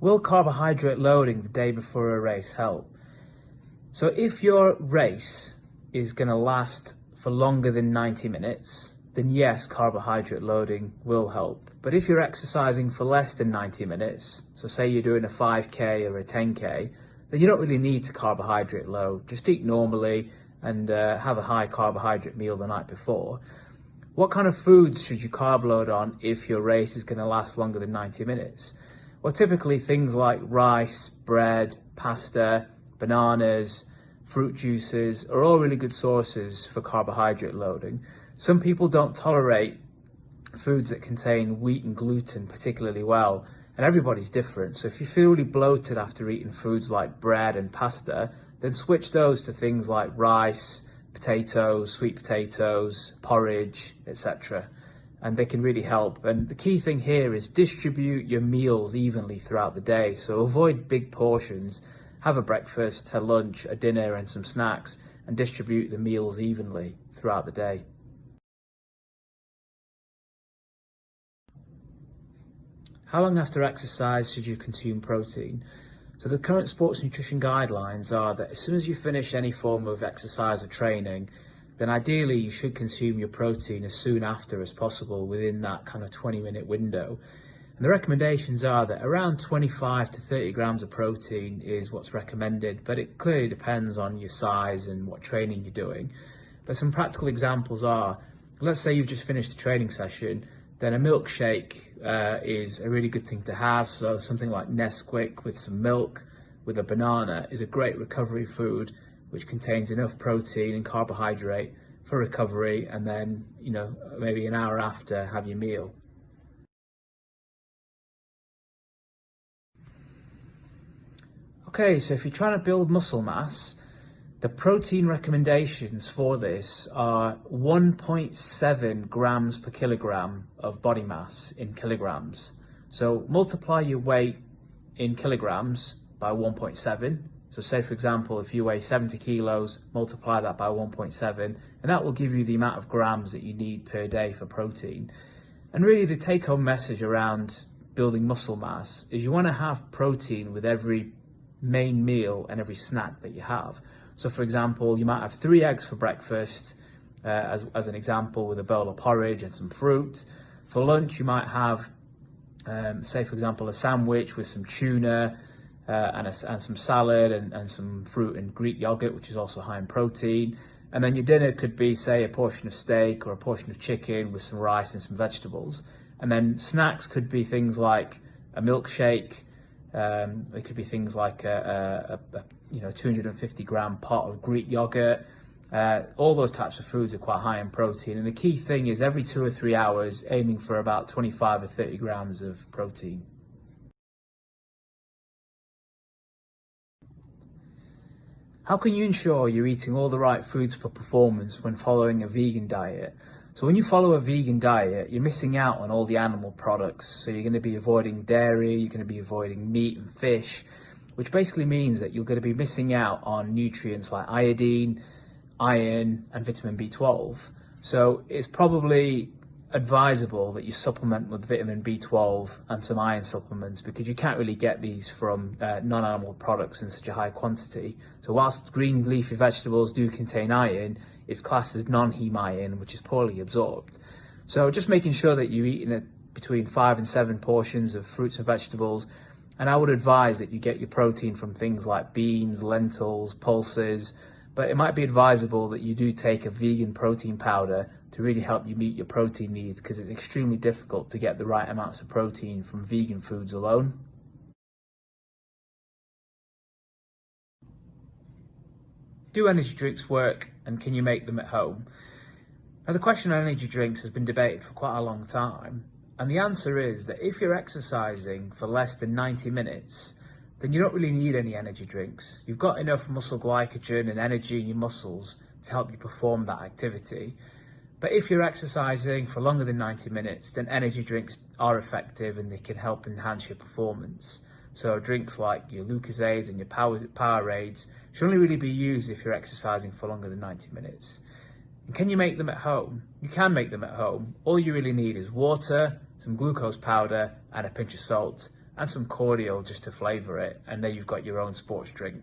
Will carbohydrate loading the day before a race help? So if your race is going to last for longer than 90 minutes, then yes, carbohydrate loading will help. But if you're exercising for less than 90 minutes, so say you're doing a 5K or a 10K, then you don't really need to carbohydrate load. Just eat normally and have a high carbohydrate meal the night before. What kind of foods should you carb load on if your race is going to last longer than 90 minutes? Well, typically things like rice, bread, pasta, bananas, fruit juices are all really good sources for carbohydrate loading. Some people don't tolerate foods that contain wheat and gluten particularly well, and everybody's different. So if you feel really bloated after eating foods like bread and pasta, then switch those to things like rice, potatoes, sweet potatoes, porridge, etc. And they can really help. And the key thing here is distribute your meals evenly throughout the day. So avoid big portions, have a breakfast, a lunch, a dinner and some snacks, and distribute the meals evenly throughout the day. How long after exercise should you consume protein? So the current sports nutrition guidelines are that as soon as you finish any form of exercise or training, then ideally you should consume your protein as soon after as possible within that kind of 20-minute window. And the recommendations are that around 25 to 30 grams of protein is what's recommended, but it clearly depends on your size and what training you're doing. But some practical examples are, let's say you've just finished a training session, then a milkshake is a really good thing to have. So something like Nesquik with some milk with a banana is a great recovery food which contains enough protein and carbohydrate for recovery, and then, maybe an hour after, have your meal. Okay, so if you're trying to build muscle mass, the protein recommendations for this are 1.7 grams per kilogram of body mass in kilograms. So multiply your weight in kilograms by 1.7. So say, for example, if you weigh 70 kilos, multiply that by 1.7, and that will give you the amount of grams that you need per day for protein. And really the take-home message around building muscle mass is you want to have protein with every main meal and every snack that you have. So for example, you might have 3 eggs for breakfast, as an example, with a bowl of porridge and some fruit. For lunch, you might have, say for example, a sandwich with some tuna, and some salad and some fruit and Greek yogurt, which is also high in protein. And then your dinner could be, say, a portion of steak or a portion of chicken with some rice and some vegetables. And then snacks could be things like a milkshake. It could be things like a 250 gram pot of Greek yogurt. All those types of foods are quite high in protein. And the key thing is every 2 or 3 hours, aiming for about 25 or 30 grams of protein. How can you ensure you're eating all the right foods for performance when following a vegan diet? So when you follow a vegan diet, you're missing out on all the animal products. So you're going to be avoiding dairy, you're going to be avoiding meat and fish, which basically means that you're going to be missing out on nutrients like iodine, iron, and vitamin B12. So it's probably advisable that you supplement with vitamin B12 and some iron supplements, because you can't really get these from non-animal products in such a high quantity. So whilst green leafy vegetables do contain iron, it's classed as non-heme iron, which is poorly absorbed. So just making sure that you're eating between 5 and 7 portions of fruits and vegetables. And I would advise that you get your protein from things like beans, lentils, pulses, but it might be advisable that you do take a vegan protein powder to really help you meet your protein needs, because it's extremely difficult to get the right amounts of protein from vegan foods alone. Do energy drinks work, and can you make them at home? Now, the question on energy drinks has been debated for quite a long time, and the answer is that if you're exercising for less than 90 minutes, then you don't really need any energy drinks. You've got enough muscle glycogen and energy in your muscles to help you perform that activity. But if you're exercising for longer than 90 minutes, then energy drinks are effective and they can help enhance your performance. So drinks like your Lucozades and your Powerades should only really be used if you're exercising for longer than 90 minutes. And can you make them at home? You can make them at home. All you really need is water, some glucose powder, and a pinch of salt. and some cordial just to flavour it, and then you've got your own sports drink.